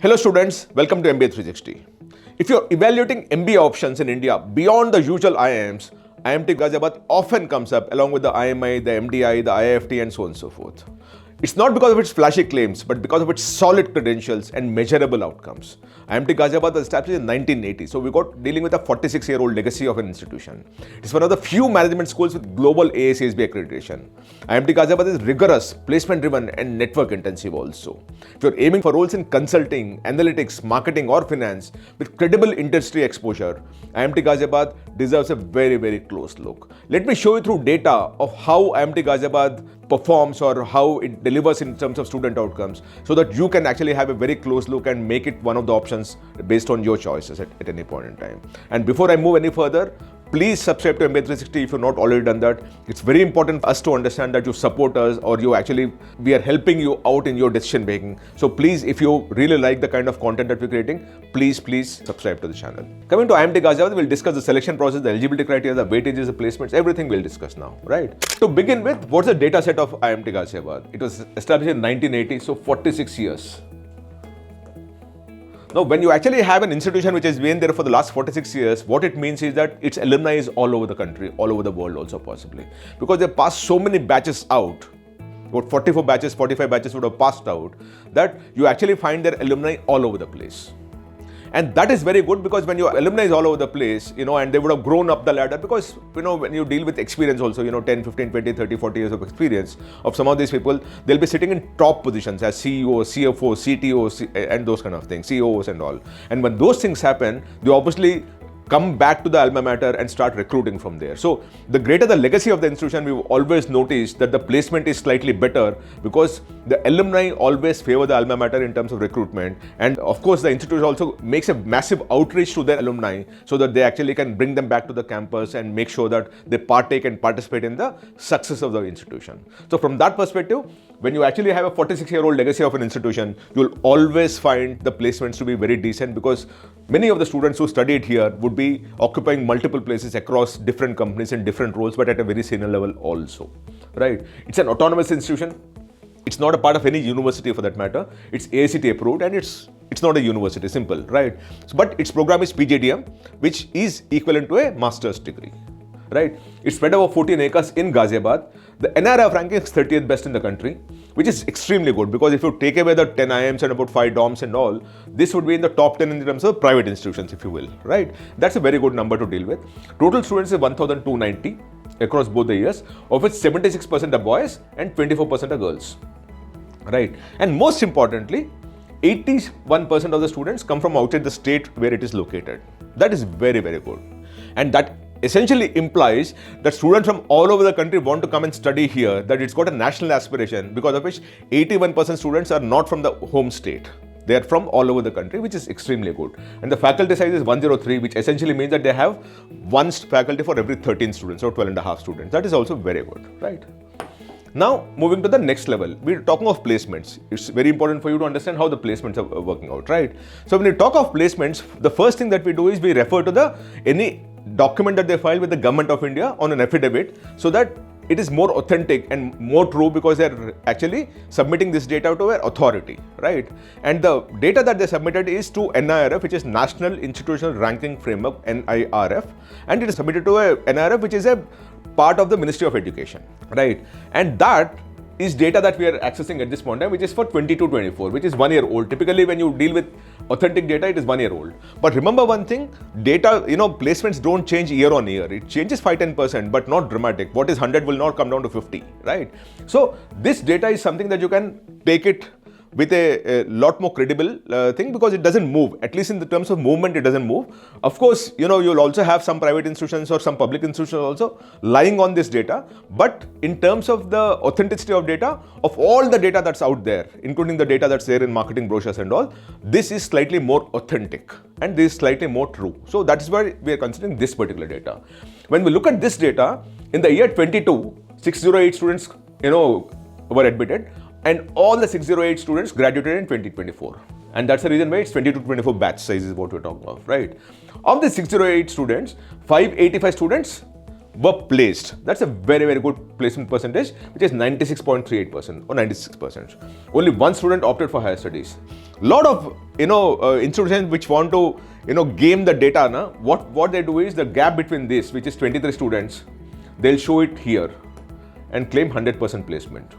Hello students, welcome to MBA 360. If you're evaluating MBA options in India beyond the usual IIMs, IMT Ghaziabad often comes up along with the IMI, the MDI, the IIFT and so on and so forth. It's not because of its flashy claims, but because of its solid credentials and measurable outcomes. IMT Ghaziabad was established in 1980, so we got dealing with a 46-year-old legacy of an institution. It's one of the few management schools with global AACSB accreditation. IMT Ghaziabad is rigorous, placement-driven and network-intensive also. If you're aiming for roles in consulting, analytics, marketing or finance with credible industry exposure, IMT Ghaziabad deserves a very, very close look. Let me show you through data of how IMT Ghaziabad performs or how it delivers in terms of student outcomes so that you can actually have a very close look and make it one of the options based on your choices at any point in time. And before I move any further, please subscribe to MBA 360 if you've not already done that. It's very important for us to understand that you support us or we are helping you out in your decision making. So please, if you really like the kind of content that we're creating, please subscribe to the channel. Coming to IMT Ghaziabad, we'll discuss the selection process, the eligibility criteria, the weightages, the placements, everything we'll discuss now, right? To begin with, what's the data set of IMT Ghaziabad? It was established in 1980, so 46 years. Now, when you actually have an institution which has been there for the last 46 years, what it means is that its alumni is all over the country, all over the world also possibly. Because they passed so many batches out, about 44 batches, 45 batches would have passed out, that you actually find their alumni all over the place. And that is very good because when your alumni is all over the place, and they would have grown up the ladder because, when you deal with experience also, 10, 15, 20, 30, 40 years of experience of some of these people, they'll be sitting in top positions as CEOs, CFOs, CTOs, and those kind of things, COOs and all. And when those things happen, they obviously come back to the alma mater and start recruiting from there. So the greater the legacy of the institution, we've always noticed that the placement is slightly better because the alumni always favor the alma mater in terms of recruitment. And of course, the institution also makes a massive outreach to their alumni so that they actually can bring them back to the campus and make sure that they partake and participate in the success of the institution. So from that perspective, when you actually have a 46-year-old legacy of an institution, you'll always find the placements to be very decent because many of the students who studied here would be occupying multiple places across different companies in different roles, but at a very senior level also, right? It's an autonomous institution. It's not a part of any university for that matter. It's AICTE approved and it's not a university, simple, right? But its program is PGDM, which is equivalent to a master's degree, right? It's spread over 14 acres in Ghaziabad. The NIRF ranking is 30th best in the country, which is extremely good because if you take away the 10 IIMs and about 5 DOMs and all, this would be in the top 10 in terms of private institutions, if you will, right? That's a very good number to deal with. Total students is 1,290 across both the years, of which 76% are boys and 24% are girls, right? And most importantly, 81% of the students come from outside the state where it is located. That is very, very good. And that essentially implies that students from all over the country want to come and study here, that it's got a national aspiration, because of which 81% students are not from the home state. They are from all over the country, which is extremely good. And the faculty size is 103, which essentially means that they have one faculty for every 13 students or 12 and a half students. That is also very good, right? Now, moving to the next level, we're talking of placements. It's very important for you to understand how the placements are working out, right? So when we talk of placements, the first thing that we do is we refer to any document that they file with the government of India on an affidavit so that it is more authentic and more true because they're actually submitting this data to an authority, right? And the data that they submitted is to NIRF, which is National Institutional Ranking Framework, NIRF, and it is submitted to a NIRF, which is a part of the Ministry of Education, right? And that is data that we are accessing at this point in time, which is for 22-24, which is 1 year old. Typically, when you deal with authentic data, it is 1 year old. But remember one thing, data, placements don't change year on year. It changes 5-10%, but not dramatic. What is 100 will not come down to 50, right? So this data is something that you can take it with a lot more credible thing because it doesn't move. At least in the terms of movement, it doesn't move. Of course, you'll also have some private institutions or some public institutions also lying on this data. But in terms of the authenticity of data, of all the data that's out there, including the data that's there in marketing brochures and all, this is slightly more authentic and this is slightly more true. So that is why we are considering this particular data. When we look at this data, in the year 22, 608 students, were admitted. And all the 608 students graduated in 2024. And that's the reason why it's 22-24 batch size is what we're talking of, right? Of the 608 students, 585 students were placed. That's a very, very good placement percentage, which is 96.38% or 96%. Only one student opted for higher studies. Lot of institutions which want to game the data. What they do is the gap between this, which is 23 students, they'll show it here and claim 100% placement.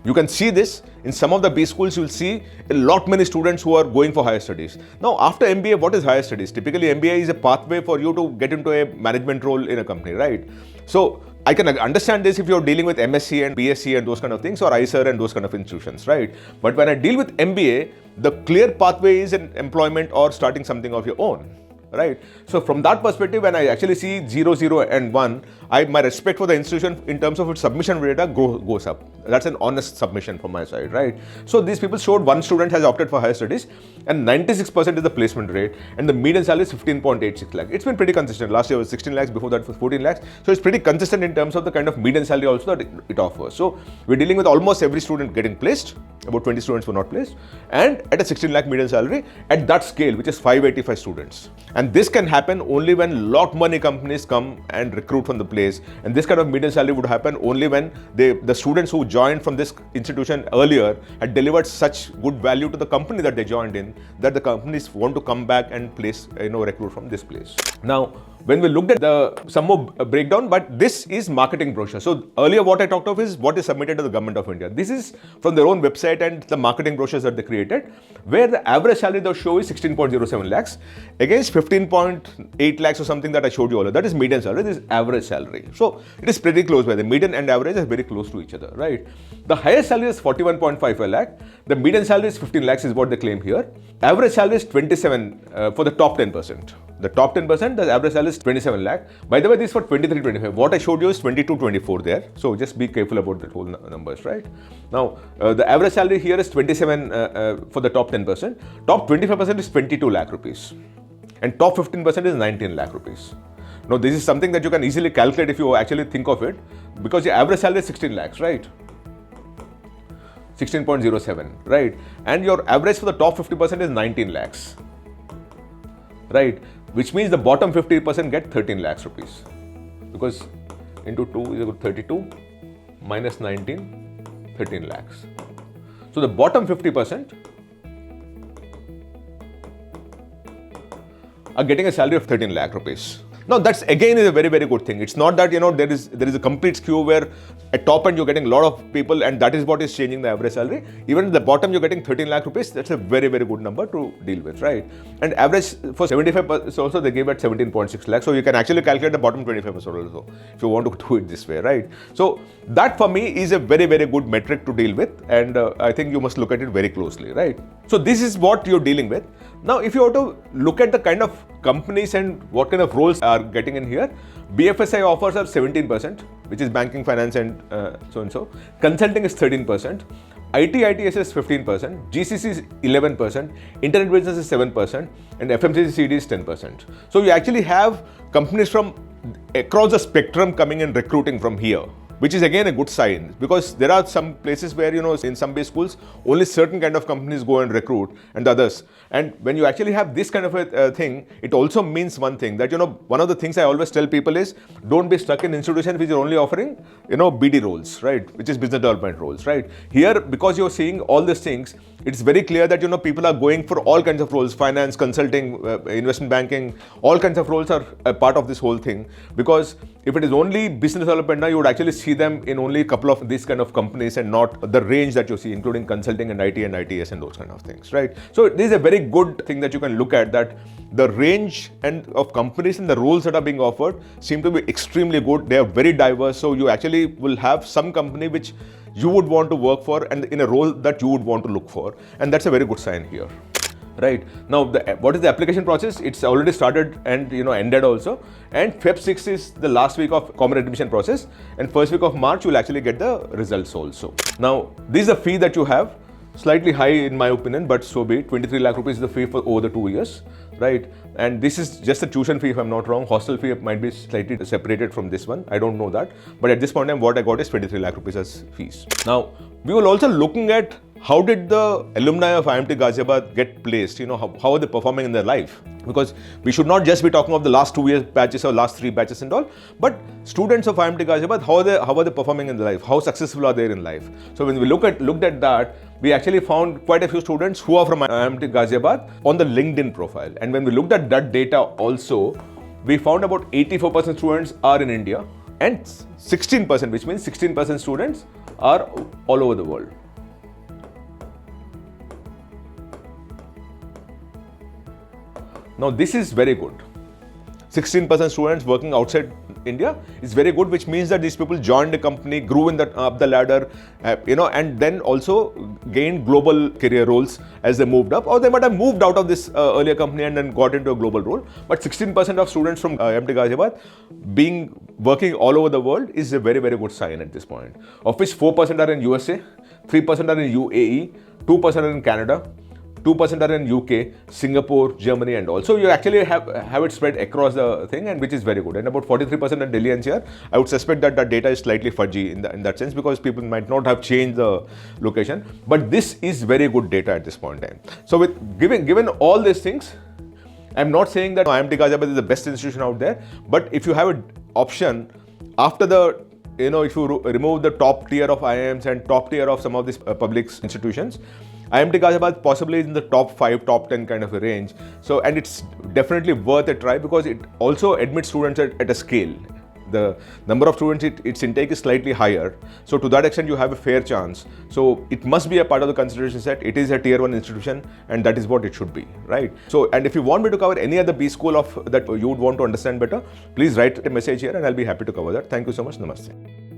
You can see this in some of the B schools. You'll see a lot many students who are going for higher studies. Now, after MBA, what is higher studies? Typically, MBA is a pathway for you to get into a management role in a company, right? So I can understand this if you're dealing with MSc and BSc and those kind of things, or ISER and those kind of institutions, right? But when I deal with MBA, the clear pathway is in employment or starting something of your own, right? So from that perspective, when I actually see 0, 0 and 1, my respect for the institution in terms of its submission data goes up. That's an honest submission from my side, right? So these people showed one student has opted for higher studies and 96% is the placement rate, and the median salary is 15.86 lakh. It's been pretty consistent. Last year was 16 lakhs, before that was 14 lakhs. So it's pretty consistent in terms of the kind of median salary also that it offers. So we're dealing with almost every student getting placed. About 20 students were not placed, and at a 16 lakh median salary at that scale, which is 585 students. And this can happen only when lot money companies come and recruit from the place. And this kind of median salary would happen only when the students who joined from this institution earlier had delivered such good value to the company that they joined in, that the companies want to come back and place, recruit from this place. Now, when we looked at some more breakdown, but this is marketing brochure. So earlier what I talked of is what is submitted to the Government of India. This is from their own website and the marketing brochures that they created, where the average salary they show is 16.07 lakhs against 15.8 lakhs or something that I showed you earlier. That is median salary, this is average salary. So it is pretty close by. The median and average is very close to each other, right? The highest salary is 41.55 lakh. The median salary is 15 lakhs is what they claim here. Average salary is 27 for the top 10%. The top 10%, the average salary is 27 lakh. By the way, this is for 23-25. What I showed you is 22-24 there. So just be careful about the whole numbers, right? Now, the average salary here is 27 for the top 10%. Top 25% is 22 lakh rupees. And top 15% is 19 lakh rupees. Now, this is something that you can easily calculate if you actually think of it, because the average salary is 16 lakhs, right? 16.07, right? And your average for the top 50% is 19 lakhs, right? Which means the bottom 50% get 13 lakhs rupees, because into 2 is equal to 32 minus 19, 13 lakhs. So the bottom 50% are getting a salary of 13 lakh rupees. Now that's again is a very, very good thing. It's not that there is a complete skew where at top end you're getting a lot of people and that is what is changing the average salary. Even at the bottom you're getting 13 lakh rupees. That's a very, very good number to deal with, right? And average for 75% also they gave at 17.6 lakhs. So you can actually calculate the bottom 25% also if you want to do it this way, right? So that for me is a very, very good metric to deal with, and I think you must look at it very closely, right? So this is what you're dealing with. Now, if you were to look at the kind of companies and what kind of roles are getting in here, BFSI offers are 17%, which is banking, finance, and so and so. Consulting is 13%. IT/ITS is 15%. GCC is 11%. Internet business is 7%. And FMCG/CD is 10%. So you actually have companies from across the spectrum coming and recruiting from here, which is again a good sign, because there are some places where, in some base schools, only certain kind of companies go and recruit and others. And when you actually have this kind of a thing, it also means one thing that, one of the things I always tell people is don't be stuck in institutions which are only offering, BD roles, right? Which is business development roles, right? Here, because you're seeing all these things, it's very clear that, people are going for all kinds of roles, finance, consulting, investment banking, all kinds of roles are a part of this whole thing. Because if it is only business development now, you would actually see them in only a couple of these kind of companies and not the range that you see, including consulting and IT and ITS and those kind of things, right? So this is a very good thing that you can look at, that the range and of companies and the roles that are being offered seem to be extremely good. They are very diverse. So you actually will have some company which you would want to work for and in a role that you would want to look for. And that's a very good sign here. Right. Now, what is the application process? It's already started and ended also. And Feb 6 is the last week of common admission process, and first week of March you will actually get the results also. Now, this is the fee that you have. Slightly high in my opinion, but so be it. 23 lakh rupees is the fee for over the 2 years, right? And this is just a tuition fee if I'm not wrong. Hostel fee might be slightly separated from this one. I don't know that. But at this point in time, what I got is 23 lakh rupees as fees. Now, We will also looking at how did the alumni of IMT Ghaziabad get placed, how are they performing in their life? Because we should not just be talking of the last 2 years batches or last 3 batches and all, but students of IMT Ghaziabad, how are they performing in their life? How successful are they in life? So when we looked at that, we actually found quite a few students who are from IMT Ghaziabad on the LinkedIn profile. And when we looked at that data also, we found about 84% students are in India and 16%, which means 16% students are all over the world. Now this is very good. 16% students working outside India is very good, which means that these people joined the company, grew up the ladder, and then also gained global career roles as they moved up, or they might have moved out of this earlier company and then got into a global role. But 16% of students from IMT Ghaziabad working all over the world is a very, very good sign at this point, of which 4% are in USA, 3% are in UAE, 2% are in Canada, 2% are in UK, Singapore, Germany and all. So you actually have it spread across the thing, and which is very good. And about 43% in Delhi NCR. I would suspect that the data is slightly fudgy in that sense, because people might not have changed the location. But this is very good data at this point in time. So with given all these things, I'm not saying that IMT Ghaziabad is the best institution out there, but if you have an option after the if you remove the top tier of IIMs and top tier of some of these public institutions, IMT Ghaziabad possibly is in the top 5, top 10 kind of a range. So, and it's definitely worth a try, because it also admits students at a scale. The number of students, its intake is slightly higher. So to that extent, you have a fair chance. So it must be a part of the consideration set. It is a tier 1 institution, and that is what it should be, right? So, and if you want me to cover any other B school that you would want to understand better, please write a message here and I'll be happy to cover that. Thank you so much. Namaste.